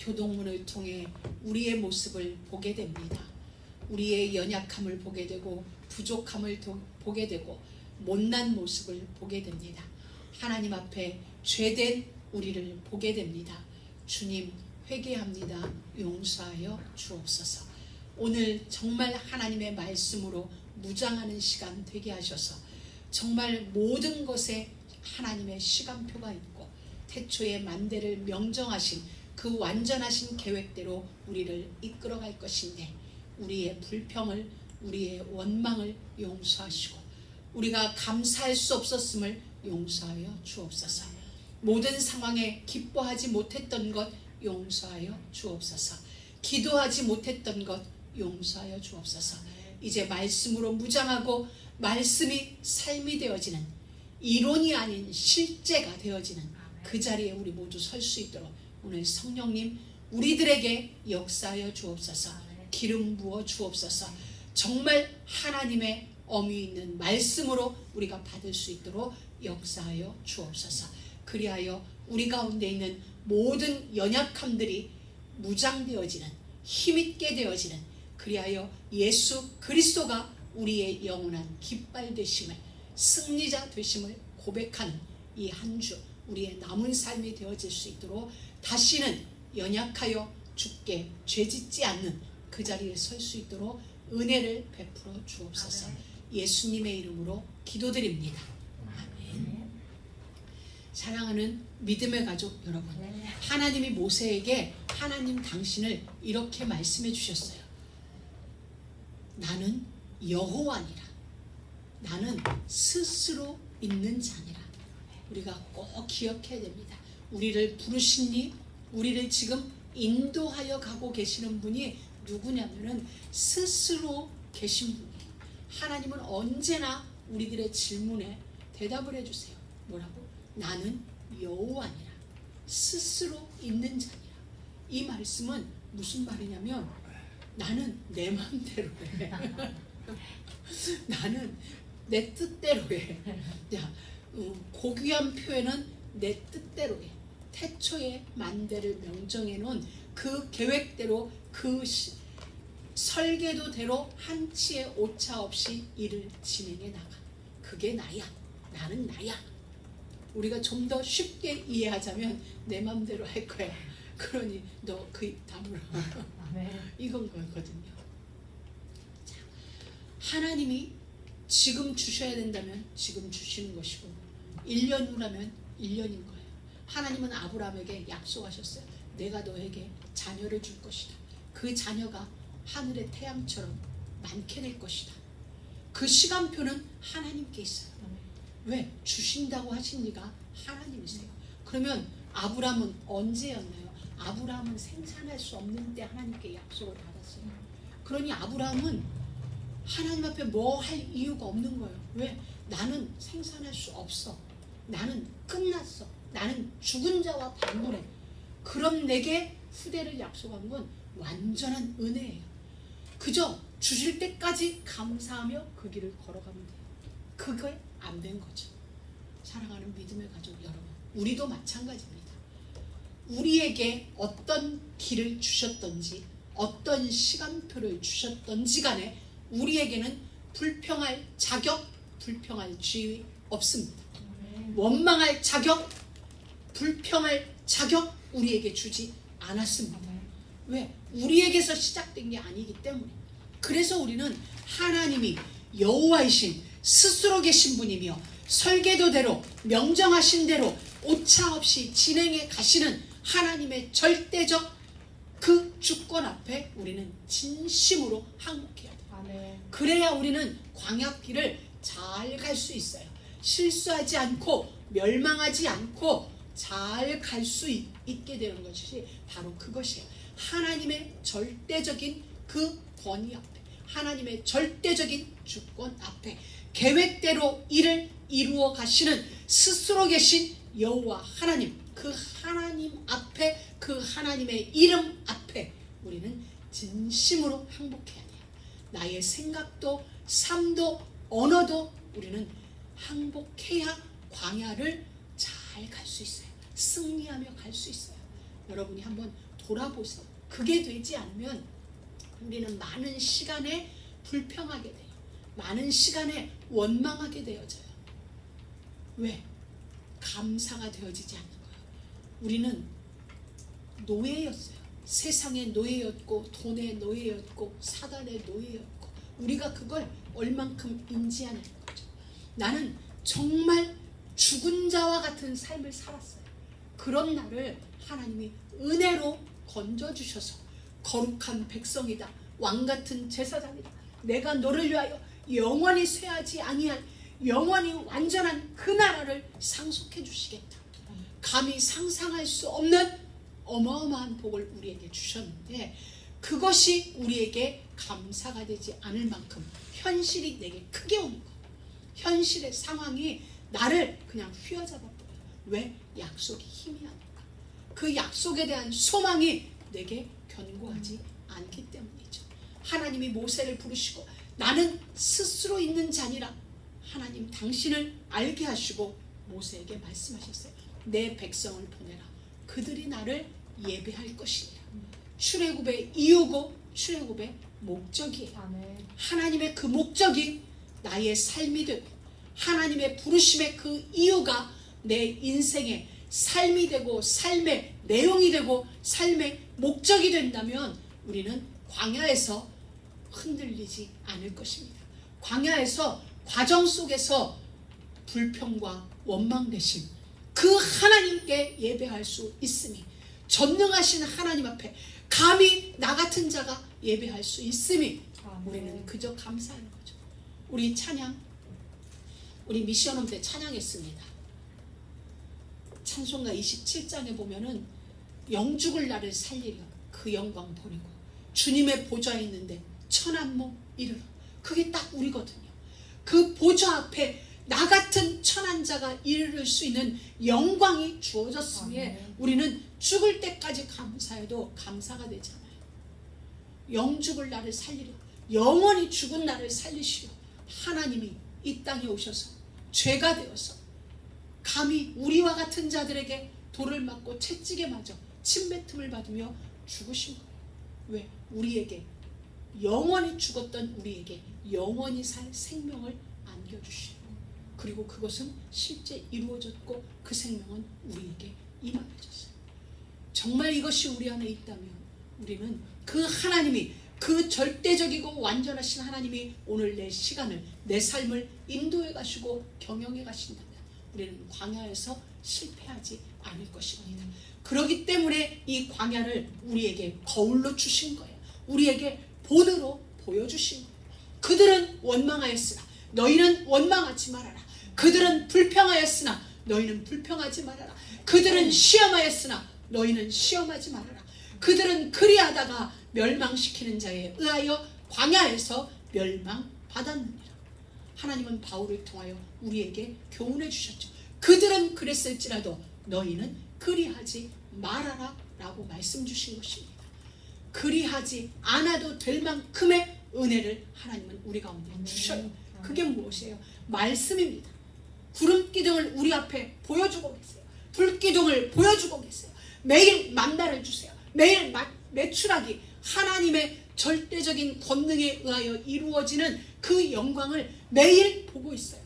교동문을 통해 우리의 모습을 보게 됩니다. 우리의 연약함을 보게 되고 부족함을 보게 되고 못난 모습을 보게 됩니다. 하나님 앞에 죄된 우리를 보게 됩니다. 주님, 회개합니다. 용서하여 주옵소서. 오늘 정말 하나님의 말씀으로 무장하는 시간 되게 하셔서 정말 모든 것에 하나님의 시간표가 있고 태초에 만대를 명정하신 그 완전하신 계획대로 우리를 이끌어갈 것인데 우리의 불평을, 우리의 원망을 용서하시고 우리가 감사할 수 없었음을 용서하여 주옵소서. 모든 상황에 기뻐하지 못했던 것 용서하여 주옵소서. 기도하지 못했던 것 용서하여 주옵소서. 이제 말씀으로 무장하고 말씀이 삶이 되어지는, 이론이 아닌 실제가 되어지는 그 자리에 우리 모두 설 수 있도록 오늘 성령님 우리들에게 역사하여 주옵소서. 기름 부어 주옵소서. 정말 하나님의 엄이 있는 말씀으로 우리가 받을 수 있도록 역사하여 주옵소서. 그리하여 우리 가운데 있는 모든 연약함들이 무장되어지는, 힘있게 되어지는, 그리하여 예수 그리스도가 우리의 영원한 깃발 되심을, 승리자 되심을 고백하는 이 한 주 우리의 남은 삶이 되어질 수 있도록 다시는 연약하여 죽게 죄짓지 않는 그 자리에 설 수 있도록 은혜를 베풀어 주옵소서. 예수님의 이름으로 기도드립니다. 아멘. 사랑하는 믿음의 가족 여러분, 하나님이 모세에게 하나님 당신을 이렇게 말씀해 주셨어요. 나는 여호와니라. 나는 스스로 있는 자니라. 우리가 꼭 기억해야 됩니다. 우리를 부르시니, 우리를 지금 인도하여 가고 계시는 분이 누구냐면은 스스로 계신 분이에요. 하나님은 언제나 우리들의 질문에 대답을 해주세요. 뭐라고? 나는 여호와니라. 스스로 있는 자니라. 이 말씀은 무슨 말이냐면 나는 내 마음대로 해. 나는 내 뜻대로 해. 야, 고귀한 표현은 내 뜻대로 해. 태초에 만대를 명정해 놓은 그 계획대로 그 설계도대로 한치의 오차 없이 일을 진행해 나가. 그게 나야. 나는 나야. 우리가 좀 더 쉽게 이해하자면 내 맘대로 할 거야. 그러니 너 그 입 다물어. 이건 거거든요. 자, 하나님이 지금 주셔야 된다면 지금 주시는 것이고 1년 후라면 1년인 거예요. 하나님은 아브라함에게 약속하셨어요. 내가 너에게 자녀를 줄 것이다. 그 자녀가 하늘의 태양처럼 많게 될 것이다. 그 시간표는 하나님께 있어요. 왜? 주신다고 하신 이가 하나님이세요. 그러면 아브라함은 언제였나요? 아브라함은 생산할 수 없는 때 하나님께 약속을 받았어요. 그러니 아브라함은 하나님 앞에 뭐 할 이유가 없는 거예요. 왜? 나는 생산할 수 없어. 나는 끝났어. 나는 죽은 자와 반문해. 그럼 내게 후대를 약속한 건 완전한 은혜예요. 그저 주실 때까지 감사하며 그 길을 걸어가면 돼요. 그게 안 된 거죠. 사랑하는 믿음의 가족 여러분, 우리도 마찬가지입니다. 우리에게 어떤 길을 주셨던지 어떤 시간표를 주셨던지 간에 우리에게는 불평할 자격, 불평할 지위 없습니다. 원망할 자격, 불평할 자격 우리에게 주지 않았습니다. 왜? 우리에게서 시작된 게 아니기 때문에. 그래서 우리는 하나님이 여호와이신 스스로 계신 분이며 설계도대로 명정하신 대로 오차 없이 진행해 가시는 하나님의 절대적 그 주권 앞에 우리는 진심으로 항복해야 돼요. 그래야 우리는 광야길을 잘 갈 수 있어요. 실수하지 않고 멸망하지 않고 잘 갈 수 있게 되는 것이 바로 그것이에요. 하나님의 절대적인 그 권위 앞에, 하나님의 절대적인 주권 앞에 계획대로 일을 이루어 가시는 스스로 계신 여호와 하나님, 그 하나님 앞에, 그 하나님의 이름 앞에 우리는 진심으로 항복해야 돼요. 나의 생각도 삶도 언어도 우리는 항복해야 광야를 잘 갈 수 있어요. 승리하며 갈 수 있어요. 여러분이 한번 돌아보세요. 그게 되지 않으면 우리는 많은 시간에 불평하게 돼요. 많은 시간에 원망하게 되어져요. 왜? 감사가 되어지지 않는 거예요. 우리는 노예였어요. 세상의 노예였고 돈의 노예였고 사단의 노예였고 우리가 그걸 얼만큼 인지하는 거죠. 나는 정말 죽은 자와 같은 삶을 살았어요. 그런 나를 하나님이 은혜로 건져주셔서 거룩한 백성이다. 왕같은 제사장이다. 내가 너를 위하여 영원히 쇠하지 아니한 영원히 완전한 그 나라를 상속해 주시겠다. 감히 상상할 수 없는 어마어마한 복을 우리에게 주셨는데 그것이 우리에게 감사가 되지 않을 만큼 현실이 내게 크게 오는 거예요. 현실의 상황이 나를 그냥 휘어잡아 버려요. 왜? 약속이 희미하니까. 그 약속에 대한 소망이 내게 견고하지 않기 때문이죠. 하나님이 모세를 부르시고 나는 스스로 있는 자니라 하나님 당신을 알게 하시고 모세에게 말씀하셨어요. 내 백성을 보내라. 그들이 나를 예배할 것이니라. 출애굽의 이유고 출애굽의 목적이에요. 아멘. 하나님의 그 목적이 나의 삶이 되고 하나님의 부르심의 그 이유가 내 인생의 삶이 되고 삶의 내용이 되고 삶의 목적이 된다면 우리는 광야에서 흔들리지 않을 것입니다. 광야에서 과정 속에서 불평과 원망 대신 그 하나님께 예배할 수 있으니 전능하신 하나님 앞에 감히 나 같은 자가 예배할 수 있으니 우리는 그저 감사하는 거죠. 우리 찬양 우리 미션홈 때 찬양했습니다. 찬송가 27장에 보면은 영죽을 나를 살리려 그 영광 보내고 주님의 보좌에 있는데 천한몸 이르러 그게 딱 우리거든요. 그 보좌 앞에 나 같은 천한 자가 이르를 수 있는 영광이 주어졌으니 우리는 죽을 때까지 감사해도 감사가 되지 않아요. 영죽을 나를 살리려 영원히 죽은 나를 살리시려 하나님이 이 땅에 오셔서 죄가 되어서 감히 우리와 같은 자들에게 돌을 맞고 채찍에 맞아 침뱉음을 받으며 죽으신 거예요. 왜? 우리에게 영원히 죽었던 우리에게 영원히 살 생명을 안겨주시고 그리고 그것은 실제 이루어졌고 그 생명은 우리에게 임하여졌어요. 정말 이것이 우리 안에 있다면 우리는 그 하나님이 그 절대적이고 완전하신 하나님이 오늘 내 시간을 내 삶을 인도해 가시고 경영해 가신다면 우리는 광야에서 실패하지 않을 것입니다. 그렇기 때문에 이 광야를 우리에게 거울로 주신 거예요. 우리에게 본으로 보여주신 거예요. 그들은 원망하였으나 너희는 원망하지 말아라. 그들은 불평하였으나 너희는 불평하지 말아라. 그들은 시험하였으나 너희는 시험하지 말아라. 그들은 그리하다가 멸망시키는 자에 의하여 광야에서 멸망받았느니라. 하나님은 바울을 통하여 우리에게 교훈해 주셨죠. 그들은 그랬을지라도 너희는 그리하지 말아라 라고 말씀 주신 것입니다. 그리하지 않아도 될 만큼의 은혜를 하나님은 우리 가운데 주셔요. 그게 무엇이에요? 말씀입니다. 구름기둥을 우리 앞에 보여주고 계세요. 불기둥을 보여주고 계세요. 매일 만나를 주세요. 매일 매출하기 하나님의 절대적인 권능에 의하여 이루어지는 그 영광을 매일 보고 있어요.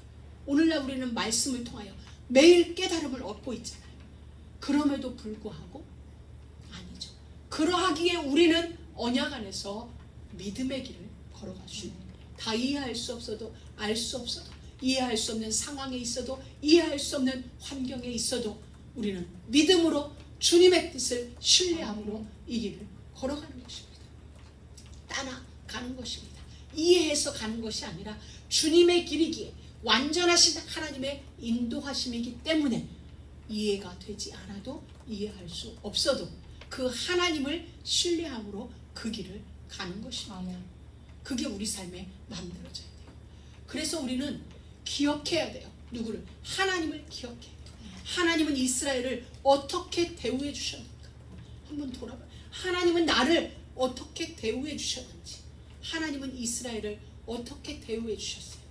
오늘날 우리는 말씀을 통하여 매일 깨달음을 얻고 있잖아요. 그럼에도 불구하고 아니죠. 그러하기에 우리는 언약 안에서 믿음의 길을 걸어갈 수 있는 다 이해할 수 없어도 알 수 없어도 이해할 수 없는 상황에 있어도 이해할 수 없는 환경에 있어도 우리는 믿음으로 주님의 뜻을 신뢰함으로 이 길을 걸어가는 것입니다. 따라가는 것입니다. 이해해서 가는 것이 아니라 주님의 길이기에 완전하신 하나님의 인도하심이기 때문에 이해가 되지 않아도 이해할 수 없어도 그 하나님을 신뢰함으로 그 길을 가는 것입니다. 그게 우리 삶에 만들어져야 돼요. 그래서 우리는 기억해야 돼요. 누구를? 하나님을 기억해야 돼요. 하나님은 이스라엘을 어떻게 대우해 주셨는가? 한번 돌아봐요. 하나님은 나를 어떻게 대우해 주셨는지, 하나님은 이스라엘을 어떻게 대우해 주셨어요?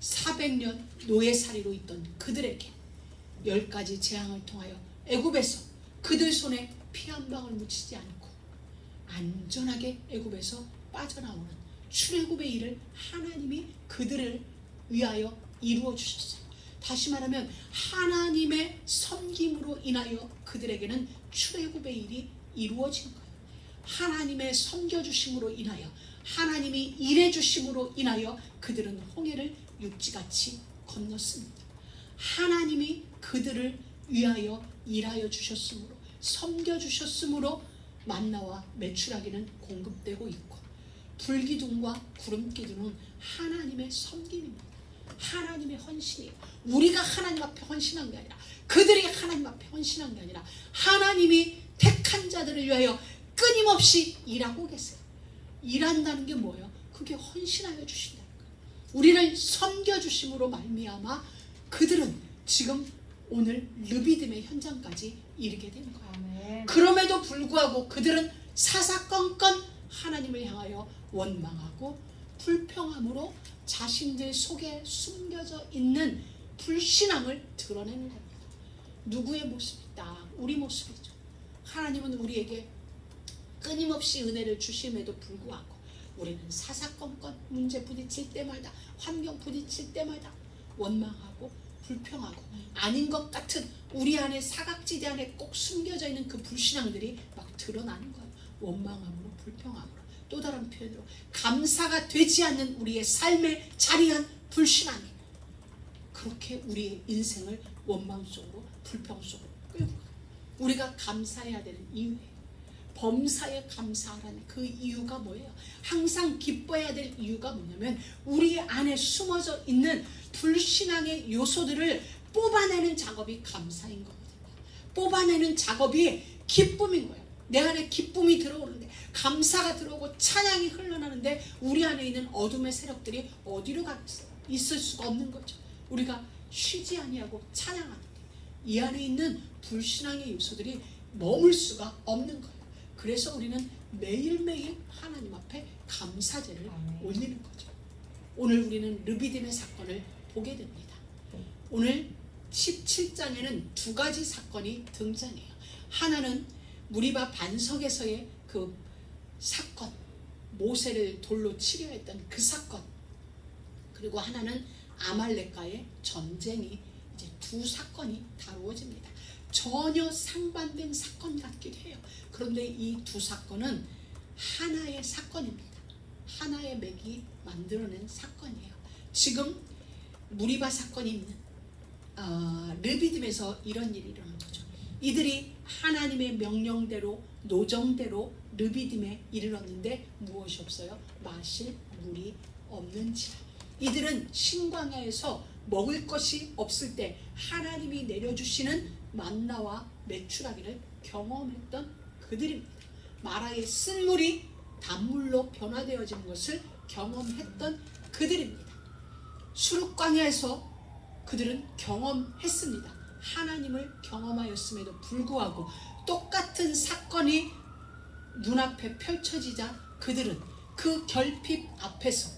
400년 노예살이로 있던 그들에게 10가지 재앙을 통하여 애굽에서 그들 손에 피 한 방울 묻히지 않고 안전하게 애굽에서 빠져나오는 출애굽의 일을 하나님이 그들을 위하여 이루어 주셨어요. 다시 말하면 하나님의 섬김으로 인하여 그들에게는 출애굽의 일이 이루어진 거예요. 하나님의 섬겨주심으로 인하여, 하나님이 일해주심으로 인하여 그들은 홍해를 육지같이 건넜습니다. 하나님이 그들을 위하여 일하여 주셨으므로, 섬겨주셨으므로 만나와 메추라기는 공급되고 있고, 불기둥과 구름기둥은 하나님의 섬김입니다. 하나님의 헌신이에요. 우리가 하나님 앞에 헌신한 게 아니라, 그들이 하나님 앞에 헌신한 게 아니라 하나님이 택한 자들을 위하여 끊임없이 일하고 계세요. 일한다는 게 뭐예요? 그게 헌신하여 주신다는 거예요. 우리를 섬겨주심으로 말미암아 그들은 지금 오늘 르비딤의 현장까지 이르게 된 거예요. 아멘. 그럼에도 불구하고 그들은 사사건건 하나님을 향하여 원망하고 불평함으로 자신들 속에 숨겨져 있는 불신앙을 드러내는 겁니다. 누구의 모습이다? 우리 모습이죠. 하나님은 우리에게 끊임없이 은혜를 주심에도 불구하고 우리는 사사건건 문제 부딪힐 때마다, 환경 부딪힐 때마다 원망하고 불평하고 아닌 것 같은 우리 안에 사각지대 안에 꼭 숨겨져 있는 그 불신앙들이 막 드러나는 거예요. 원망함으로, 불평함으로, 또 다른 표현으로 감사가 되지 않는 우리의 삶에 자리한 불신앙이 그렇게 우리의 인생을 원망 속으로, 불평 속으로 끌고 가요. 우리가 감사해야 되는 이유예요. 범사에 감사하라는 그 이유가 뭐예요? 항상 기뻐해야 될 이유가 뭐냐면 우리 안에 숨어져 있는 불신앙의 요소들을 뽑아내는 작업이 감사인 거거든요. 뽑아내는 작업이 기쁨인 거예요. 내 안에 기쁨이 들어오는데, 감사가 들어오고 찬양이 흘러나는데 우리 안에 있는 어둠의 세력들이 어디로 가겠어요? 있을 수가 없는 거죠. 우리가 쉬지 아니하고 찬양하는데 이 안에 있는 불신앙의 요소들이 머물 수가 없는 거예요. 그래서 우리는 매일매일 하나님 앞에 감사제를 올리는 거죠. 오늘 우리는 르비딤의 사건을 보게 됩니다. 오늘 17장에는 두 가지 사건이 등장해요. 하나는 무리바 반석에서의 그 사건, 모세를 돌로 치려 했던 그 사건, 그리고 하나는 아말렉과의 전쟁이, 이제 두 사건이 다루어집니다. 전혀 상반된 사건 같기도 해요. 그런데 이 두 사건은 하나의 사건입니다. 하나의 맥이 만들어낸 사건이에요. 지금 무리바 사건이 있는 르비딤에서 이런 일이 일어난 거죠. 이들이 하나님의 명령대로, 노정대로 르비딤에 이르렀는데 무엇이 없어요? 마실 물이 없는지라. 이들은 신광야에서 먹을 것이 없을 때 하나님이 내려주시는 만나와 메추라기를 경험했던 그들입니다. 마라의 쓴물이 단물로 변화되어지는 것을 경험했던 그들입니다. 수르광야에서 그들은 경험했습니다. 하나님을 경험하였음에도 불구하고 똑같은 사건이 눈앞에 펼쳐지자 그들은 그 결핍 앞에서,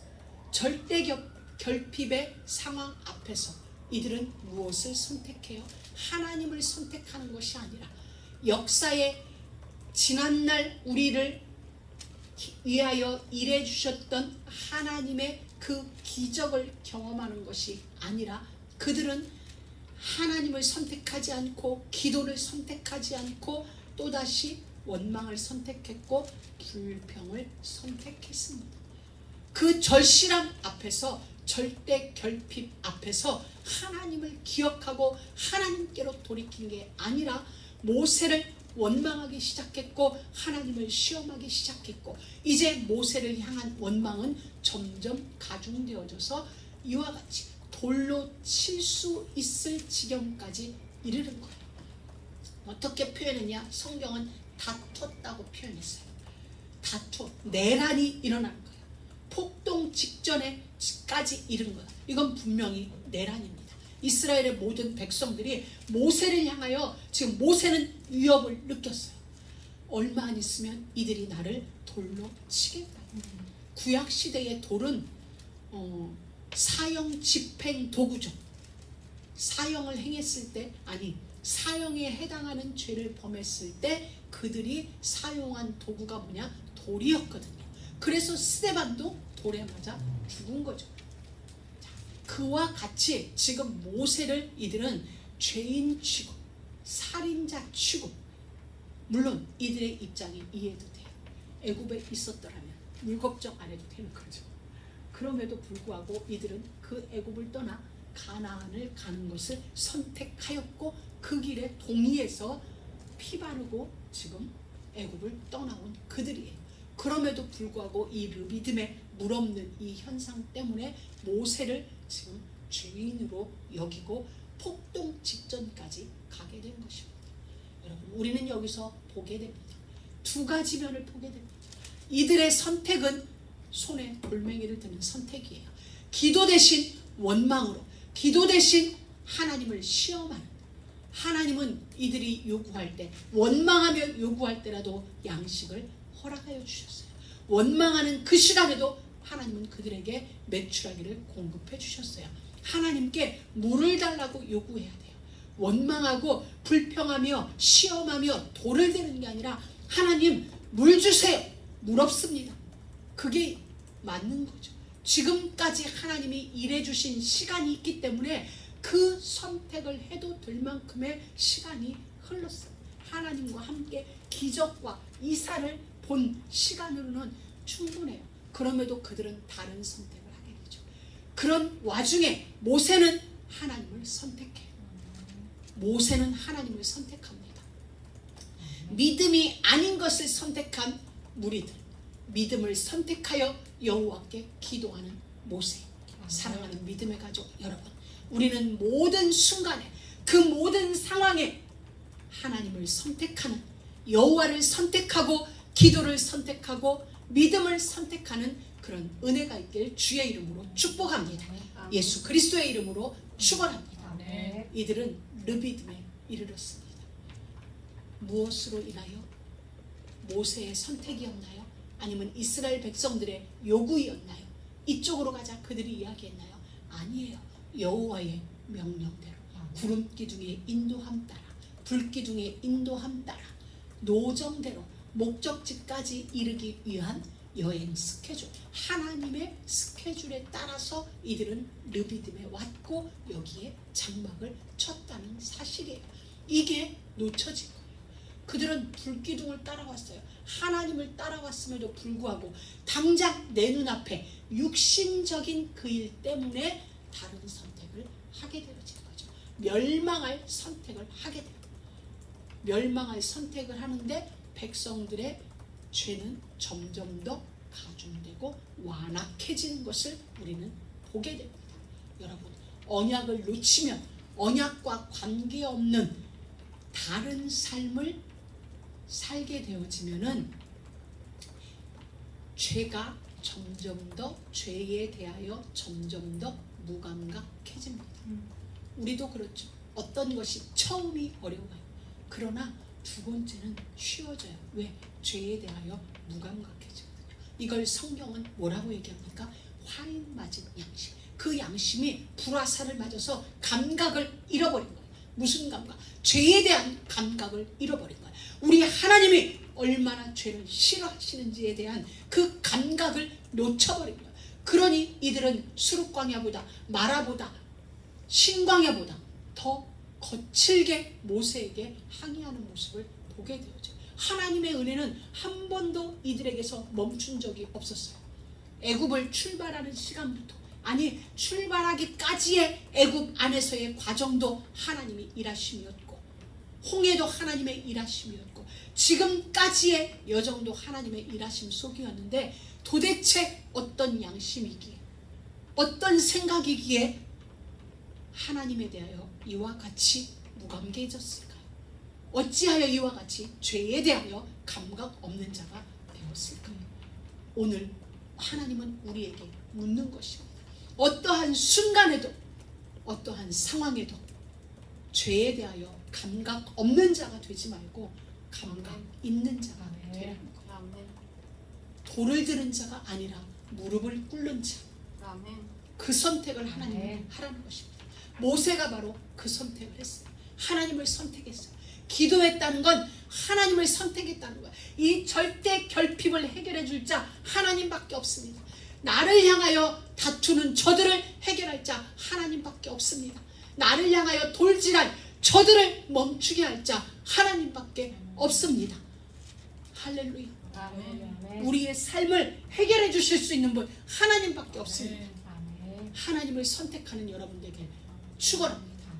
절대 결핍의 상황 앞에서 이들은 무엇을 선택해요? 하나님을 선택하는 것이 아니라 역사의 지난날 우리를 위하여 일해 주셨던 하나님의 그 기적을 경험하는 것이 아니라 그들은 하나님을 선택하지 않고 기도를 선택하지 않고 또다시 원망을 선택했고 불평을 선택했습니다. 그 절실함 앞에서, 절대 결핍 앞에서 하나님을 기억하고 하나님께로 돌이킨 게 아니라 모세를 원망하기 시작했고 하나님을 시험하기 시작했고, 이제 모세를 향한 원망은 점점 가중되어져서 이와 같이 돌로 칠 수 있을 지경까지 이르는 거예요. 어떻게 표현했냐? 성경은 다퉜다고 표현했어요. 다투어, 내란이 일어난 거예요. 폭동 직전에까지 이른 거예요. 이건 분명히 내란입니다. 이스라엘의 모든 백성들이 모세를 향하여 지금 모세는 위협을 느꼈어요. 얼마 안 있으면 이들이 나를 돌로 치겠다. 구약시대의 돌은 사형 집행 도구죠. 사형을 행했을 때, 아니 사형에 해당하는 죄를 범했을 때 그들이 사용한 도구가 뭐냐? 돌이었거든요. 그래서 스데반도 돌에 맞아 죽은 거죠. 자, 그와 같이 지금 모세를 이들은 죄인 취급, 살인자 취급. 물론 이들의 입장이 이해도 돼요. 애굽에 있었더라면 물 걱정 안 해도 되는 거죠. 그럼에도 불구하고 이들은 그 애굽을 떠나 가나안을 가는 것을 선택하였고 그 길에 동의해서 피 바르고 지금 애굽을 떠나온 그들이에요. 그럼에도 불구하고 이 르비딤의 물없는 이 현상 때문에 모세를 지금 죄인으로 여기고 폭동 직전까지 가게 된 것입니다. 여러분, 우리는 여기서 보게 됩니다. 두 가지 면을 보게 됩니다. 이들의 선택은 손에 돌멩이를 드는 선택이에요. 기도 대신 원망으로, 기도 대신 하나님을 시험하는. 하나님은 이들이 요구할 때, 원망하며 요구할 때라도 양식을 허락하여 주셨어요. 원망하는 그 시간에도 하나님은 그들에게 메추라기를 공급해 주셨어요. 하나님께 물을 달라고 요구해야 돼요. 원망하고 불평하며 시험하며 돌을 대는 게 아니라 하나님 물 주세요. 물 없습니다. 그게 맞는 거죠. 지금까지 하나님이 일해주신 시간이 있기 때문에 그 선택을 해도 될 만큼의 시간이 흘렀어요. 하나님과 함께 기적과 이사를 본 시간으로는 충분해요. 그럼에도 그들은 다른 선택을 하게 되죠. 그런 와중에 모세는 하나님을 선택해요. 모세는 하나님을 선택합니다. 믿음이 아닌 것을 선택한 무리들, 믿음을 선택하여 여호와께 기도하는 모세. 사랑하는 믿음의 가족 여러분, 우리는 모든 순간에, 그 모든 상황에 하나님을 선택하는, 여호와를 선택하고 기도를 선택하고 믿음을 선택하는 그런 은혜가 있길 주의 이름으로 축복합니다. 예수 그리스도의 이름으로 축원합니다. 이들은 르비딤에 이르렀습니다. 무엇으로 인하여? 모세의 선택이었나요? 아니면 이스라엘 백성들의 요구였나요? 이쪽으로 가자 그들이 이야기했나요? 아니에요. 여호와의 명령대로 구름 기둥의 인도함 따라, 불 기둥의 인도함 따라 노정대로 목적지까지 이르기 위한 여행 스케줄, 하나님의 스케줄에 따라서 이들은 르비딤에 왔고 여기에 장막을 쳤다는 사실이에요. 이게 놓쳐진 거예요. 그들은 불기둥을 따라왔어요. 하나님을 따라왔음에도 불구하고 당장 내 눈앞에 육신적인 그 일 때문에 다른 선택을 하게 되어진 거죠. 멸망할 선택을 하게 돼요. 멸망할 선택을 하는데 백성들의 죄는 점점 더 가중되고 완악해지는 것을 우리는 보게 됩니다. 여러분, 언약을 놓치면 언약과 관계없는 다른 삶을 살게 되어지면은 죄가 점점 더, 죄에 대하여 점점 더 무감각해집니다. 우리도 그렇죠. 어떤 것이 처음이 어려워요. 그러나 두 번째는 쉬워져요. 왜? 죄에 대하여 무감각해지거든요. 이걸 성경은 뭐라고 얘기합니까? 화인 맞은 양심. 그 양심이 불화살을 맞아서 감각을 잃어버린 거예요. 무슨 감각? 죄에 대한 감각을 잃어버린 거예요. 우리 하나님이 얼마나 죄를 싫어하시는지에 대한 그 감각을 놓쳐버린 거예요. 그러니 이들은 수르광야보다, 마라보다, 신광야보다 더 거칠게 모세에게 항의하는 모습을 보게 되었죠. 하나님의 은혜는 한 번도 이들에게서 멈춘 적이 없었어요. 애굽을 출발하는 시간부터, 아니 출발하기까지의 애굽 안에서의 과정도 하나님이 일하심이었고, 홍해도 하나님의 일하심이었고, 지금까지의 여정도 하나님의 일하심 속이었는데 도대체 어떤 양심이기에, 어떤 생각이기에 하나님에 대하여 이와 같이 무감개해졌을까요? 어찌하여 이와 같이 죄에 대하여 감각 없는 자가 되었을까요? 오늘 하나님은 우리에게 묻는 것입니다. 어떠한 순간에도, 어떠한 상황에도 죄에 대하여 감각 없는 자가 되지 말고 감각 있는 자가 되라는 거예요. 돌을 드는 자가 아니라 무릎을 꿇는 자, 그 선택을 하나님은 하라는 것입니다. 모세가 바로 그 선택을 했어요. 하나님을 선택했어요. 기도했다는 건 하나님을 선택했다는 거야. 이 절대 결핍을 해결해 줄 자 하나님밖에 없습니다. 나를 향하여 다투는 저들을 해결할 자 하나님밖에 없습니다. 나를 향하여 돌질할 저들을 멈추게 할 자 하나님밖에 없습니다. 할렐루야. 우리의 삶을 해결해 주실 수 있는 분 하나님밖에 없습니다. 하나님을 선택하는 여러분에게 축원합니다.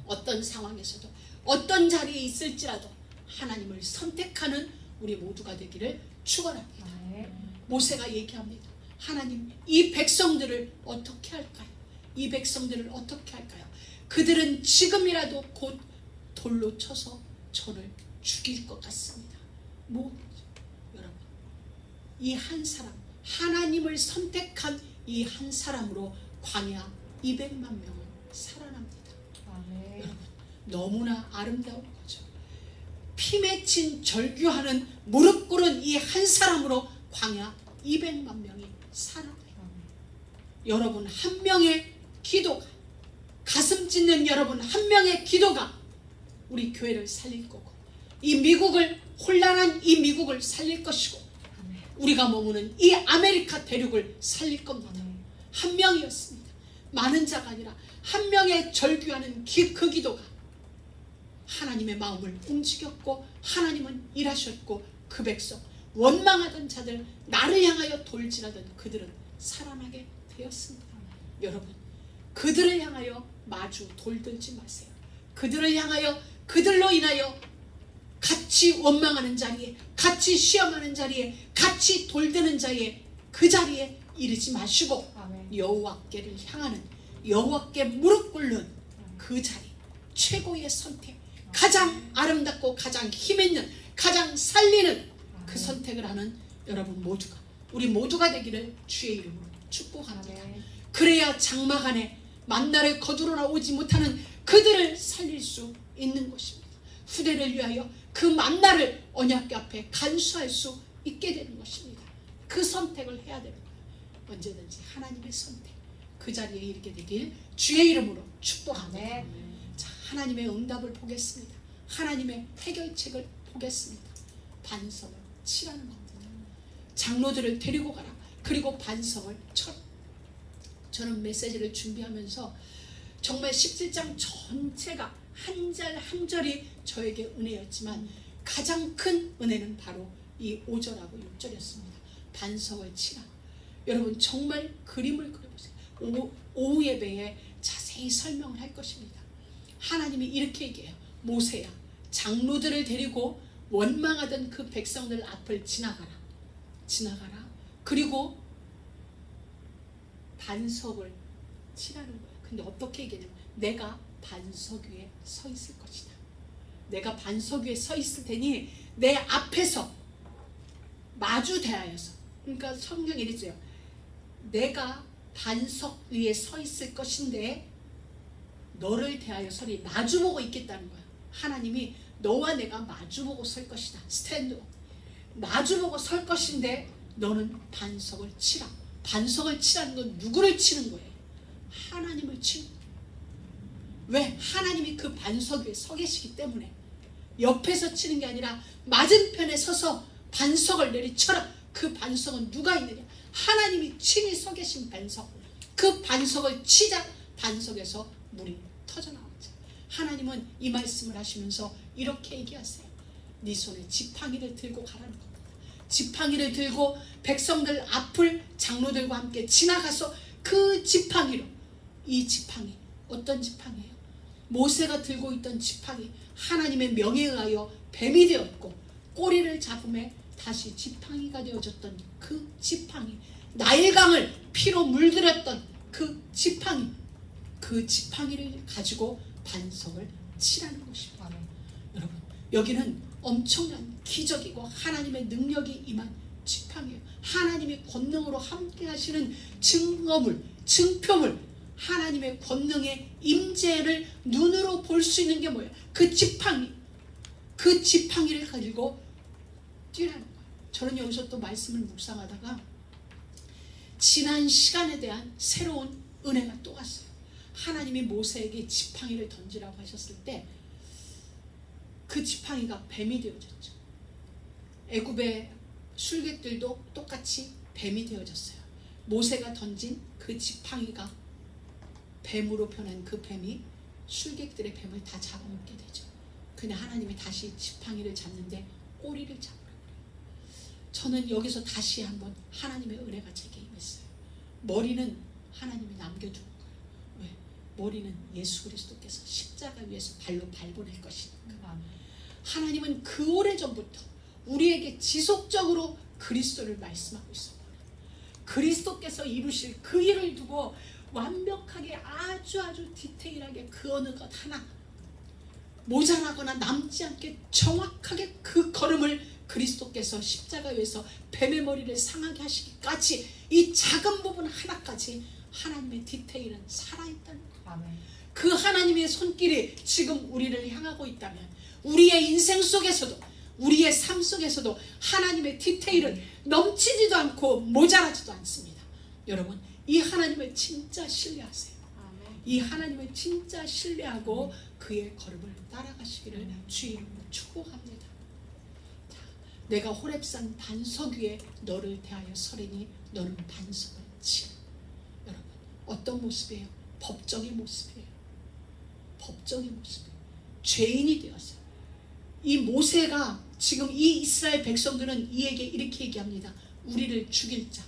어떤 상황에서도 어떤 자리에 있을지라도 하나님을 선택하는 우리 모두가 되기를 축원합니다. 모세가 얘기합니다. 하나님, 이 백성들을 어떻게 할까요? 이 백성들을 어떻게 할까요? 그들은 지금이라도 곧 돌로 쳐서 저를 죽일 것 같습니다. 여러분, 이 한 사람, 하나님을 선택한 이 한 사람으로 광야 200만 명을 살아납니다. 여러분, 너무나 아름다운 거죠. 피 맺힌 절규하는 무릎 꿇은 이 한 사람으로 광야 200만 명이 살아나요. 여러분 한 명의 기도가, 가슴 찢는 여러분 한 명의 기도가 우리 교회를 살릴 거고, 이 미국을, 혼란한 이 미국을 살릴 것이고, 우리가 머무는 이 아메리카 대륙을 살릴 겁니다. 한 명이었습니다. 많은 자가 아니라 한 명의 절규하는 그 기도가 하나님의 마음을 움직였고, 하나님은 일하셨고, 그 백성, 원망하던 자들, 나를 향하여 돌진하던 그들은 살아나게 되었습니다. 여러분, 그들을 향하여 마주 돌들지 마세요. 그들을 향하여, 그들로 인하여 같이 원망하는 자리에, 같이 시험하는 자리에, 같이 돌드는 자리에, 그 자리에 이르지 마시고 여호와께를 향하는, 여호와께 무릎 꿇는 그 자리, 최고의 선택, 가장 아름답고 가장 힘있는, 가장 살리는 그 선택을 하는 여러분 모두가, 우리 모두가 되기를 주의 이름으로 축복합니다. 그래야 장막 안에 만나를 거두러 오지 못하는 그들을 살릴 수 있는 것입니다. 후대를 위하여 그 만나를 언약궤 앞에 간수할 수 있게 되는 것입니다. 그 선택을 해야 되는 거예요. 언제든지 하나님의 선택, 그 자리에 이르게 되길 주의 이름으로 축복합니다. 자, 하나님의 응답을 보겠습니다. 하나님의 해결책을 보겠습니다. 반석을 치라는 겁니다. 장로들을 데리고 가라. 그리고 반석을 쳐라. 저는 메시지를 준비하면서 정말 17장 전체가 한 절 한 절이 저에게 은혜였지만 가장 큰 은혜는 바로 이 5절하고 6절이었습니다. 반석을 치라. 여러분 정말 그림을 그려보세요. 오후 예배에 자세히 설명을 할 것입니다. 하나님이 이렇게 얘기해요. 모세야, 장로들을 데리고 원망하던 그 백성들 앞을 지나가라. 그리고 반석을 치라는 거예요. 근데 어떻게 얘기하냐면, 내가 반석 위에 서 있을 것이다. 내가 반석 위에 서 있을 테니 내 앞에서 마주 대하여서, 그러니까 성경에 이랬어요. 내가 반석 위에 서 있을 것인데 너를 대하여서니 마주보고 있겠다는 거야. 하나님이 너와 내가 마주보고 설 것이다. 스탠드. 마주보고 설 것인데 너는 반석을 치라. 반석을 치라는 건 누구를 치는 거예요? 하나님을 치는 거예요. 왜? 하나님이 그 반석 위에 서 계시기 때문에. 옆에서 치는 게 아니라 맞은편에 서서 반석을 내리쳐라. 그 반석은 누가 있느냐? 하나님이 친히 서 계신 반석. 그 반석을 치자 반석에서 물이 터져나오죠. 하나님은 이 말씀을 하시면서 이렇게 얘기하세요. 네 손에 지팡이를 들고 가라는 겁니다. 지팡이를 들고 백성들 앞을 장로들과 함께 지나가서 그 지팡이로, 이 지팡이 어떤 지팡이예요? 모세가 들고 있던 지팡이, 하나님의 명에 의하여 뱀이 되었고 꼬리를 잡음에 다시 지팡이가 되어졌던 그 지팡이, 나일강을 피로 물들였던 그 지팡이, 그 지팡이를 가지고 반석을 치라는 것입니다. 여러분, 여기는 엄청난 기적이고 하나님의 능력이 임한 지팡이에요. 하나님의 권능으로 함께 하시는 증거물, 증표물, 하나님의 권능의 임재를 눈으로 볼 수 있는 게 뭐예요? 그 지팡이, 그 지팡이를 가지고 뛰라는 거예요. 저는 여기서 또 말씀을 묵상하다가 지난 시간에 대한 새로운 은혜가 또 왔어요. 하나님이 모세에게 지팡이를 던지라고 하셨을 때 그 지팡이가 뱀이 되어졌죠. 애굽의 술객들도 똑같이 뱀이 되어졌어요. 모세가 던진 그 지팡이가 뱀으로 변한 그 뱀이 술객들의 뱀을 다 잡아먹게 되죠. 근데 하나님이 다시 지팡이를 잡는데 꼬리를 잡으려고 해요. 저는 여기서 다시 한번 하나님의 은혜가 제게 임했어요. 머리는 하나님이 남겨두는 거예요. 왜? 머리는 예수 그리스도께서 십자가 위에서 발로 밟아낼 것이니까. 하나님은 그 오래전부터 우리에게 지속적으로 그리스도를 말씀하고 있었거든요. 그리스도께서 이루실 그 일을 두고 완벽하게 아주 디테일하게 그 어느 것 하나 모자라거나 남지 않게 정확하게 그 걸음을 그리스도께서 십자가 위에서 뱀의 머리를 상하게 하시기까지 이 작은 부분 하나까지 하나님의 디테일은 살아있다는 거예요. 그 하나님의 손길이 지금 우리를 향하고 있다면 우리의 인생 속에서도 우리의 삶 속에서도 하나님의 디테일은 넘치지도 않고 모자라지도 않습니다. 여러분, 이 하나님을 진짜 신뢰하세요. 이 하나님을 진짜 신뢰하고 그의 걸음을 따라가시기를 주의 이름으로 축복합니다. 자, 내가 호렙산 반석 위에 너를 대하여 서리니 너는 반석을 치라. 여러분, 어떤 모습이에요? 법정의 모습이에요. 법정의 모습이에요. 죄인이 되었어요. 이 모세가 지금 이 이스라엘 백성들은 이에게 이렇게 얘기합니다. 우리를 죽일 자,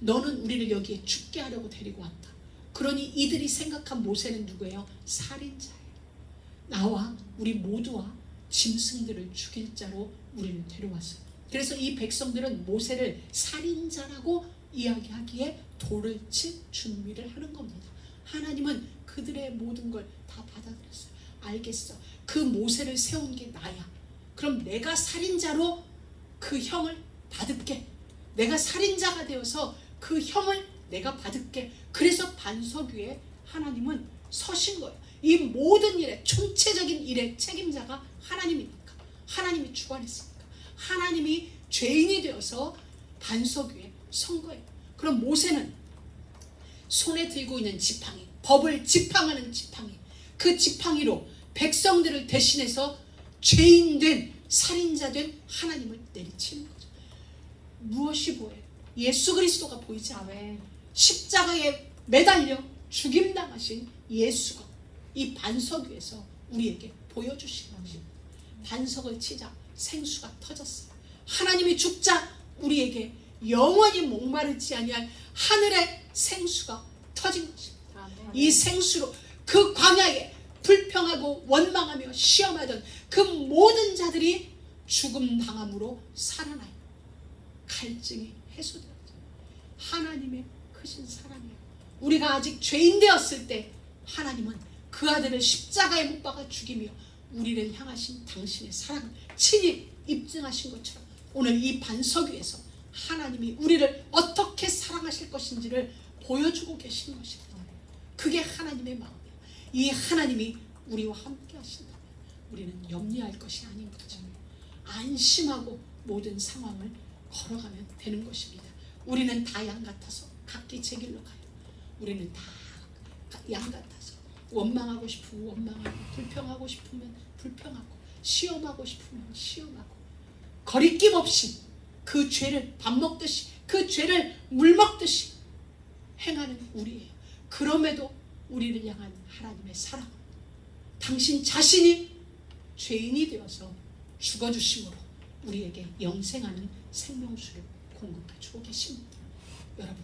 너는 우리를 여기에 죽게 하려고 데리고 왔다. 그러니 이들이 생각한 모세는 누구예요? 살인자예요. 나와 우리 모두와 짐승들을 죽일 자로 우리를 데려왔어요. 그래서 이 백성들은 모세를 살인자라고 이야기하기에 돌을 칠 준비를 하는 겁니다. 하나님은 그들의 모든 걸 다 받아들였어요. 알겠어. 그 모세를 세운 게 나야. 그럼 내가 살인자로 그 형을 받을게. 내가 살인자가 되어서 그 형을 내가 받을게. 그래서 반석 위에 하나님은 서신 거예요. 이 모든 일의 총체적인 일의 책임자가 하나님이니까. 하나님이 주관했으니까. 하나님이 죄인이 되어서 반석 위에 선 거예요. 그럼 모세는 손에 들고 있는 지팡이, 법을 지팡하는 지팡이, 그 지팡이로 백성들을 대신해서 죄인된 살인자된 하나님을 내리치는 거죠. 무엇이 보여요? 예수 그리스도가 보이지 않아요. 십자가에 매달려 죽임당하신 예수가 이 반석 위에서 우리에게 보여주신 것입니다. 반석을 치자 생수가 터졌어요. 하나님이 죽자 우리에게 영원히 목마르지 아니할 하늘의 생수가 터진 것입니다. 이 생수로 그 광야에 불평하고 원망하며 시험하던 그 모든 자들이 죽음 당함으로 살아나요. 갈증이 해소되었죠. 하나님의 크신 사랑이에요. 우리가 아직 죄인 되었을 때 하나님은 그 아들을 십자가에 못 박아 죽이며 우리를 향하신 당신의 사랑을 친히 입증하신 것처럼 오늘 이 반석 위에서 하나님이 우리를 어떻게 사랑하실 것인지를 보여주고 계신 것입니다. 그게 하나님의 마음이에요. 이 하나님이 우리와 함께 하신다면 우리는 염려할 것이 아닌 거죠. 안심하고 모든 상황을 걸어가면 되는 것입니다. 우리는 다 양 같아서 각기 제 길로 가요. 우리는 다 양 같아서 원망하고 싶으면 원망하고, 불평하고 싶으면 불평하고, 시험하고 싶으면 시험하고, 거리낌 없이 그 죄를 밥 먹듯이, 그 죄를 물 먹듯이 행하는 우리예요. 그럼에도 우리를 향한 하나님의 사랑, 당신 자신이 죄인이 되어서 죽어주심으로 우리에게 영생하는 생명수를 공급해주고 계십니다. 여러분,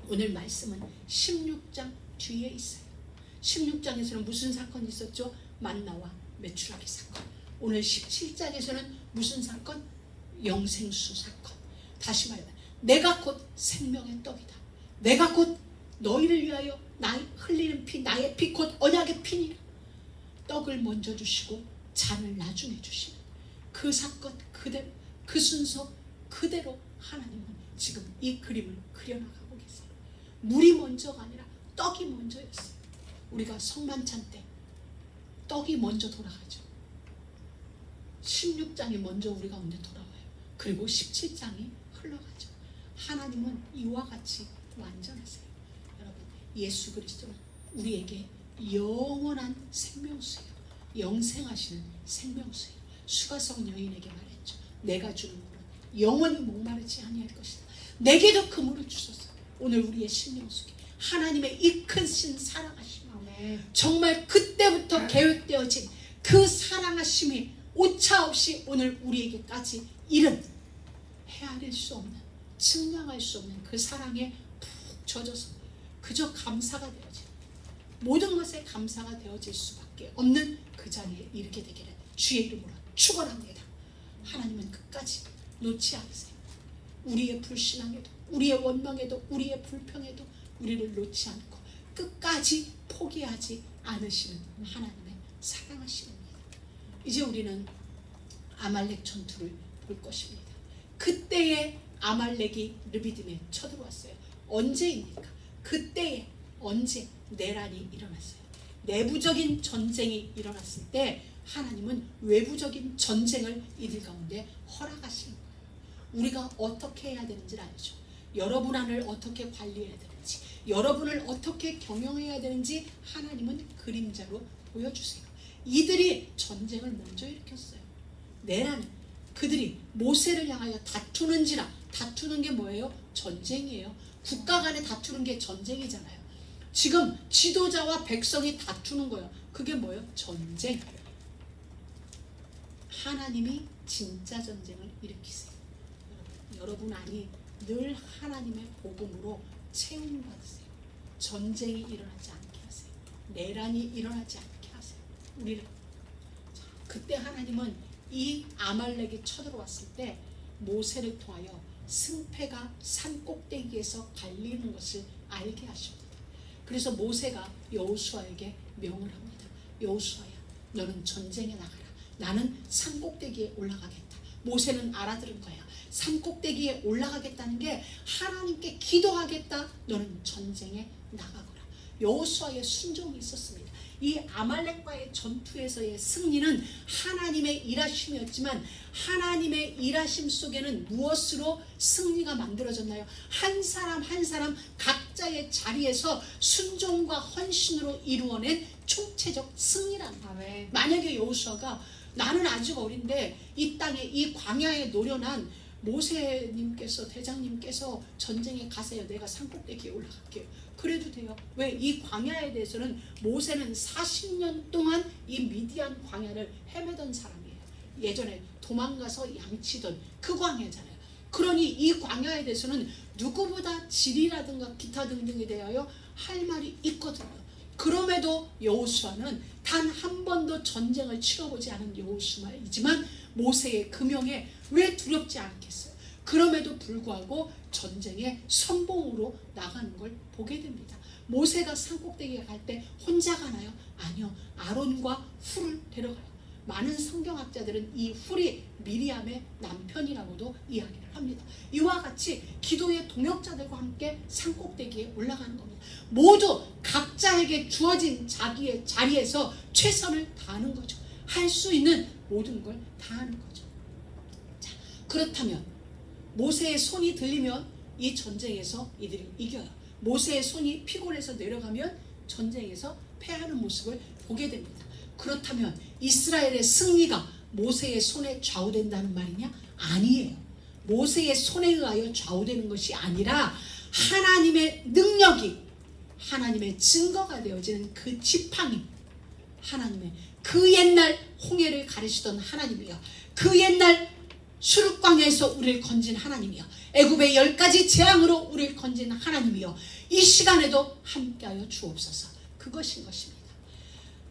오늘 말씀은 16장 뒤에 있어요. 16장에서는 무슨 사건이 있었죠? 만나와 메추라기 사건. 오늘 17장에서는 무슨 사건? 영생수 사건. 다시 말하면 내가 곧 생명의 떡이다. 내가 곧 너희를 위하여 흘리는 피, 나의 피 곧 언약의 피니라. 떡을 먼저 주시고 잔을 나중에 주시는 그 사건 그대로, 그 순서 그대로 하나님은 지금 이 그림을 그려나가고 계세요. 물이 먼저가 아니라 떡이 먼저였어요. 우리가 성만찬 때 떡이 먼저 돌아가죠. 16장이 먼저 우리 가운데 돌아와요. 그리고 17장이 흘러가죠. 하나님은 이와 같이 완전하세요. 여러분, 예수 그리스도는 우리에게 영원한 생명수예요. 영생하시는 생명수예요. 수가성 여인에게 말했죠. 내가 주는 물은 영원히 목마르지 아니할 것이다. 내게도 그 물을 주소서. 오늘 우리의 심령 속에 하나님의 이 크신 사랑하심, 정말 그때부터 계획되어진 그 사랑하심이 오차없이 오늘 우리에게까지 이른, 헤아릴 수 없는, 측량할 수 없는 그 사랑에 푹 젖어서 그저 감사가 되어진, 모든 것에 감사가 되어질 수밖에 없는 그 자리에 이르게 되기를 주의 이름으로 축원합니다. 하나님은 끝까지 놓지 않으세요. 우리의 불신앙에도, 우리의 원망에도, 우리의 불평에도 우리를 놓지 않고 끝까지 포기하지 않으시는 하나님의 사랑하심입니다. 이제 우리는 아말렉 전투를 볼 것입니다. 그때에 아말렉이 르비딤에 쳐들어왔어요. 언제입니까? 그때에 언제 내란이 일어났어요. 내부적인 전쟁이 일어났을 때 하나님은 외부적인 전쟁을 이들 가운데 허락하시는 거예요. 우리가 어떻게 해야 되는지를 알죠. 여러분 안을 어떻게 관리해야 되는지, 여러분을 어떻게 경영해야 되는지 하나님은 그림자로 보여주세요. 이들이 전쟁을 먼저 일으켰어요. 내란은 그들이 모세를 향하여 다투는지라. 다투는 게 뭐예요? 전쟁이에요. 국가 간에 다투는 게 전쟁이잖아요. 지금 지도자와 백성이 다투는 거예요. 그게 뭐예요? 전쟁. 하나님이 진짜 전쟁을 일으키세요. 여러분 안이 늘 하나님의 복음으로 채움받으세요. 전쟁이 일어나지 않게 하세요. 내란이 일어나지 않게 하세요. 우리를. 그때 하나님은 이 아말렉이 쳐들어왔을 때 모세를 통하여 승패가 산 꼭대기에서 갈리는 것을 알게 하십니다. 그래서 모세가 여호수아에게 명을 합니다. 여호수아야, 너는 전쟁에 나가라. 나는 산 꼭대기에 올라가겠다. 모세는 알아들은 거야. 산 꼭대기에 올라가겠다는 게 하나님께 기도하겠다. 너는 전쟁에 나가거라. 여호수아의 순종이 있었습니다. 이 아말렉과의 전투에서의 승리는 하나님의 일하심이었지만 하나님의 일하심 속에는 무엇으로 승리가 만들어졌나요? 한 사람 한 사람 각자의 자리에서 순종과 헌신으로 이루어낸 총체적 승리란 거예요. 만약에 여호수아가 나는 아직 어린데 이 땅에 이 광야에 노련한 모세님께서, 대장님께서 전쟁에 가세요. 내가 산꼭대기에 올라갈게요. 그래도 돼요. 왜? 이 광야에 대해서는 모세는 40년 동안 이 미디안 광야를 헤매던 사람이에요. 예전에 도망가서 양치던 그 광야잖아요. 그러니 이 광야에 대해서는 누구보다 지리라든가 기타 등등에 대하여 할 말이 있거든요. 그럼에도 여호수아는 단 한 번도 전쟁을 치러보지 않은 여호수아이지만 모세의 그 명에 왜 두렵지 않겠어요? 그럼에도 불구하고 전쟁에 선봉으로 나가는 걸 보게 됩니다. 모세가 산꼭대기에 갈 때 혼자 가나요? 아니요. 아론과 훌을 데려가요. 많은 성경학자들은 이 훌이 미리암의 남편이라고도 이야기를 합니다. 이와 같이 기도의 동역자들과 함께 산꼭대기에 올라가는 겁니다. 모두 각자에게 주어진 자기의 자리에서 최선을 다하는 거죠. 할 수 있는 모든 걸 다하는 거죠. 자, 그렇다면 모세의 손이 들리면 이 전쟁에서 이들이 이겨요. 모세의 손이 피곤해서 내려가면 전쟁에서 패하는 모습을 보게 됩니다. 그렇다면 이스라엘의 승리가 모세의 손에 좌우된다는 말이냐? 아니에요. 모세의 손에 의하여 좌우되는 것이 아니라 하나님의 능력이, 하나님의 증거가 되어지는 그 지팡이, 하나님의 그 옛날 홍해를 가르시던 하나님이여, 그 옛날 수르광야에서 우리를 건진 하나님이여, 애굽의 10가지 재앙으로 우리를 건진 하나님이여, 이 시간에도 함께하여 주옵소서. 그것인 것입니다.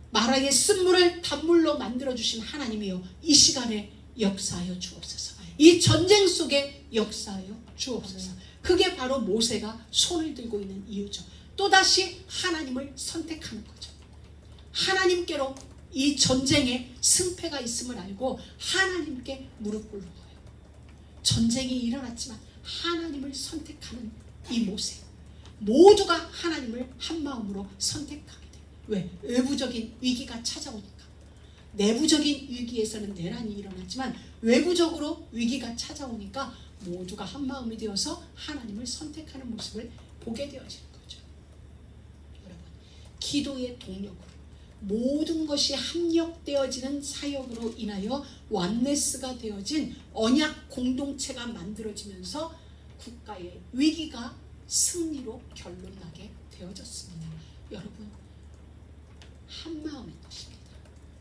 마라의 쓴물을 단물로 만들어주신 하나님이여, 이 시간에 역사하여 주옵소서. 이 전쟁 속에 역사하여 주옵소서. 그게 바로 모세가 손을 들고 있는 이유죠. 또다시 하나님을 선택하는 거죠. 하나님께로 이 전쟁에 승패가 있음을 알고 하나님께 무릎 꿇는 거예요. 전쟁이 일어났지만 하나님을 선택하는 이 모세, 모두가 하나님을 한마음으로 선택하게 돼요. 왜? 외부적인 위기가 찾아오니까. 내부적인 위기에서는 내란이 일어났지만 외부적으로 위기가 찾아오니까 모두가 한마음이 되어서 하나님을 선택하는 모습을 보게 되어지는 거죠. 여러분, 기도의 동력으로, 모든 것이 합력되어지는 사역으로 인하여 완네스가 되어진 언약 공동체가 만들어지면서 국가의 위기가 승리로 결론나게 되어졌습니다. 여러분, 한 마음인 것입니다.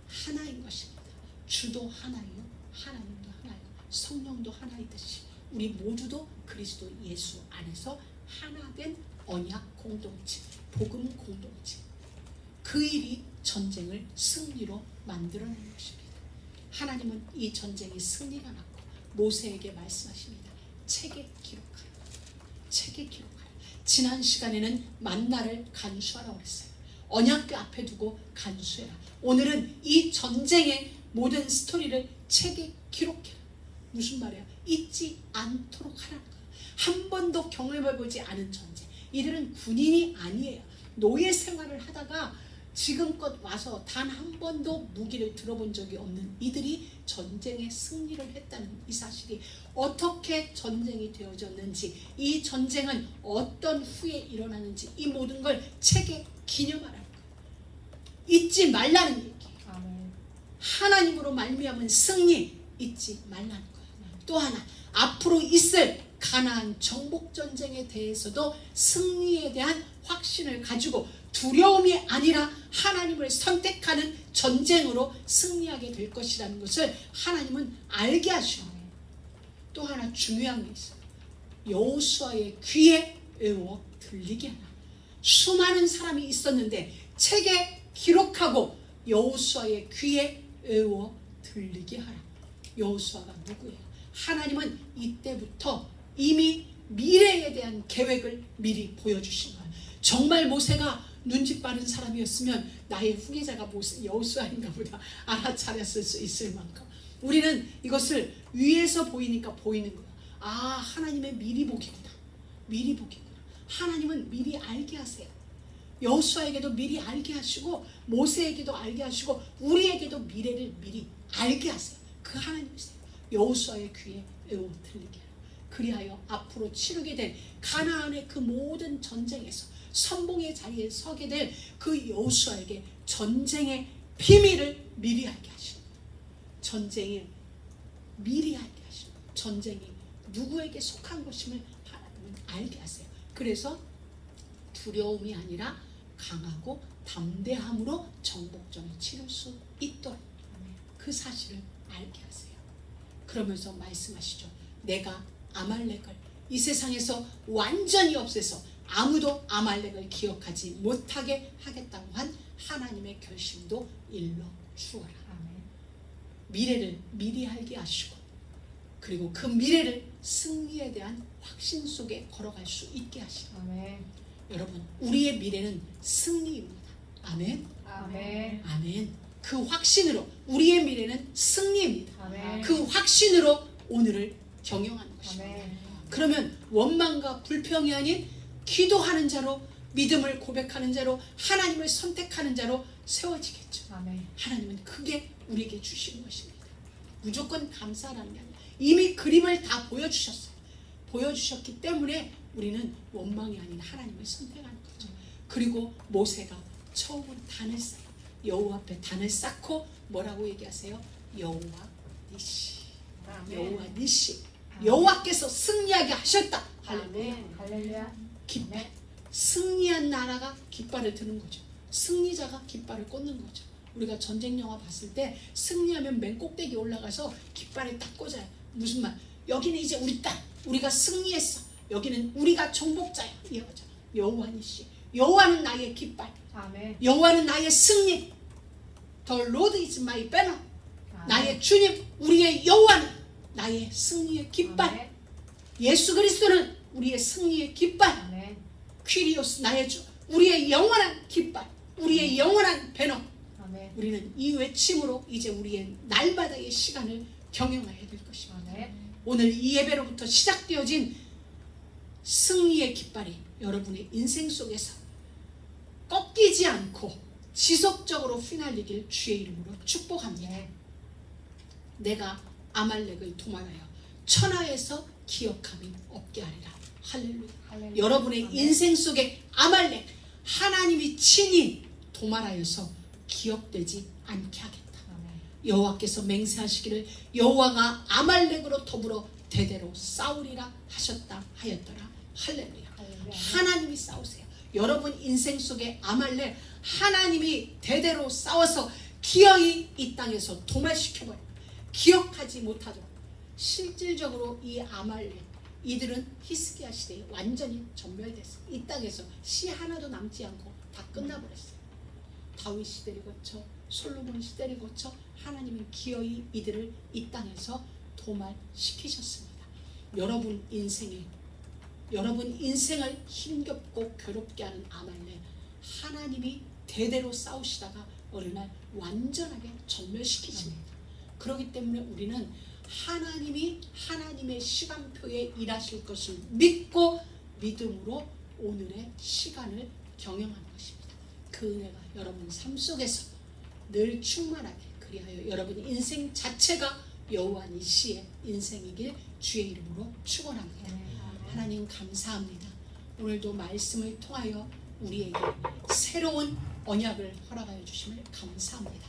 하나인 것입니다. 주도 하나요, 하나님도 하나요, 성령도 하나이듯이 우리 모두도 그리스도 예수 안에서 하나된 언약 공동체, 복음 공동체, 그 일이 전쟁을 승리로 만들어낸 것입니다. 하나님은 이 전쟁이 승리가 났고 모세에게 말씀하십니다. 책에 기록하라. 책에 기록하라. 지난 시간에는 만나를 간수하라고 했어요. 언약궤 앞에 두고 간수해라. 오늘은 이 전쟁의 모든 스토리를 책에 기록해라. 무슨 말이야? 잊지 않도록 하라는 거야. 한 번도 경험해보지 않은 전쟁. 이들은 군인이 아니에요. 노예 생활을 하다가 지금껏 와서 단 한 번도 무기를 들어본 적이 없는 이들이 전쟁에 승리를 했다는 이 사실이 어떻게 전쟁이 되어졌는지, 이 전쟁은 어떤 후에 일어나는지, 이 모든 걸 책에 기념하라는 거예요. 잊지 말라는 얘기예요. 하나님으로 말미암은 승리 잊지 말라는 거예요. 또 하나, 앞으로 있을 가나안 정복 전쟁에 대해서도 승리에 대한 확신을 가지고 두려움이 아니라 하나님을 선택하는 전쟁으로 승리하게 될 것이라는 것을 하나님은 알게 하시는 거예요. 또 하나 중요한 게 있어요. 여호수아의 귀에 외워 들리게 하라. 수많은 사람이 있었는데 책에 기록하고 여호수아의 귀에 외워 들리게 하라. 여호수아가 누구예요? 하나님은 이때부터 이미 미래에 대한 계획을 미리 보여주신 거예요. 정말 모세가 눈치 빠른 사람이었으면 나의 후계자가 여호수아인가 보다 알아차렸을 수 있을 만큼 우리는 이것을 위에서 보이니까 보이는 거예요. 아, 하나님의 미리 보기구나. 미리 보기구나. 하나님은 미리 알게 하세요. 여호수아에게도 미리 알게 하시고 모세에게도 알게 하시고 우리에게도 미래를 미리 알게 하세요. 그 하나님이세요. 여호수아의 귀에 외워 들리게 하라. 그리하여 앞으로 치르게 될 가나안의 그 모든 전쟁에서 선봉의 자리에 서게 될 그 여호수아에게 전쟁의 비밀을 미리 알게 하시고, 전쟁을 미리 알게 하시고, 전쟁이 누구에게 속한 것임을 하나님은 알게 하세요. 그래서 두려움이 아니라 강하고 담대함으로 정복전을 치를 수 있도록 그 사실을 알게 하세요. 그러면서 말씀하시죠. 내가 아말렉을 이 세상에서 완전히 없애서 아무도 아말렉을 기억하지 못하게 하겠다고 한 하나님의 결심도 일러 주어라. 미래를 미리 알게 하시고, 그리고 그 미래를 승리에 대한 확신 속에 걸어갈 수 있게 하시고. 여러분, 우리의 미래는 승리입니다. 아멘. 아멘. 아멘. 그 확신으로 우리의 미래는 승리입니다. 아멘. 그 확신으로 오늘을 경영하는 것입니다. 아멘. 그러면 원망과 불평이 아닌 기도하는 자로, 믿음을 고백하는 자로, 하나님을 선택하는 자로 세워지겠죠. 아멘. 하나님은 그게 우리에게 주신 것입니다. 무조건 감사라는 게 아니라 이미 그림을 다 보여주셨어요. 보여주셨기 때문에 우리는 원망이 아닌 하나님을 선택하는 거죠. 그리고 모세가 처음으로 단을 쌓아요. 여호와 앞에 단을 쌓고 뭐라고 얘기하세요? 여호와 니시. 여호와 니시. 여호와께서 승리하게 하셨다. 아멘. 할렐루야. 깃발. 승리한 나라가 깃발을 드는 거죠. 승리자가 깃발을 꽂는 거죠. 우리가 전쟁 영화 봤을 때 승리하면 맨 꼭대기 올라가서 깃발을 딱 꽂아요. 무슨 말? 여기는 이제 우리 땅. 우리가 승리했어. 여기는 우리가 정복자야. 이거죠. 여호와니시. 여호와는 나의 깃발. 아멘. 여호와는 나의 승리. The Lord is my banner. 아멘. 나의 주님, 우리의 여호와는 나의 승리의 깃발. 아멘. 예수 그리스도는 우리의 승리의 깃발. 아멘. 퀴리오스 나의 주, 우리의 영원한 깃발, 우리의 영원한 배너. 아멘. 우리는 이 외침으로 이제 우리의 날마다의 시간을 경영해야 될 것입니다. 아멘. 오늘 이 예배로부터 시작되어진 승리의 깃발이 여러분의 인생 속에서 꺾이지 않고 지속적으로 휘날리길 주의 이름으로 축복합니다. 네. 내가 아말렉을 도말하여 천하에서 기억함이 없게 하리라. 할렐루야. 할렐루야. 여러분의 아멘. 인생 속에 아말렉 하나님이 친히 도말하여서 기억되지 않게 하겠다. 아멘. 여호와께서 맹세하시기를 여호와가 아말렉으로 더불어 대대로 싸우리라 하셨다 하였더라. 할렐루야. 할렐루야. 하나님이 싸우세요. 여러분 인생 속에 아말렉 하나님이 대대로 싸워서 기어이 이 땅에서 도말시켜버려. 기억하지 못하도록. 실질적으로 이 아말렉 이들은 히스기야 시대에 완전히 전멸됐어요. 이 땅에서 시 하나도 남지 않고 다 끝나버렸어요. 다윗 시대를 거쳐 솔로몬 시대를 거쳐 하나님은 기어이 이들을 이 땅에서 도말시키셨습니다. 여러분 인생을 힘겹고 괴롭게 하는 아말렉 하나님이 대대로 싸우시다가 어느 날 완전하게 전멸시키십니다. 그렇기 때문에 우리는 하나님이 하나님의 시간표에 일하실 것을 믿고 믿음으로 오늘의 시간을 경영하는 것입니다. 그 은혜가 여러분 삶 속에서 늘 충만하게 그리하여 여러분 인생 자체가 여호와 니시의 인생이길 주의 이름으로 축원합니다. 하나님 감사합니다. 오늘도 말씀을 통하여 우리에게 새로운 언약을 허락하여 주심을 감사합니다.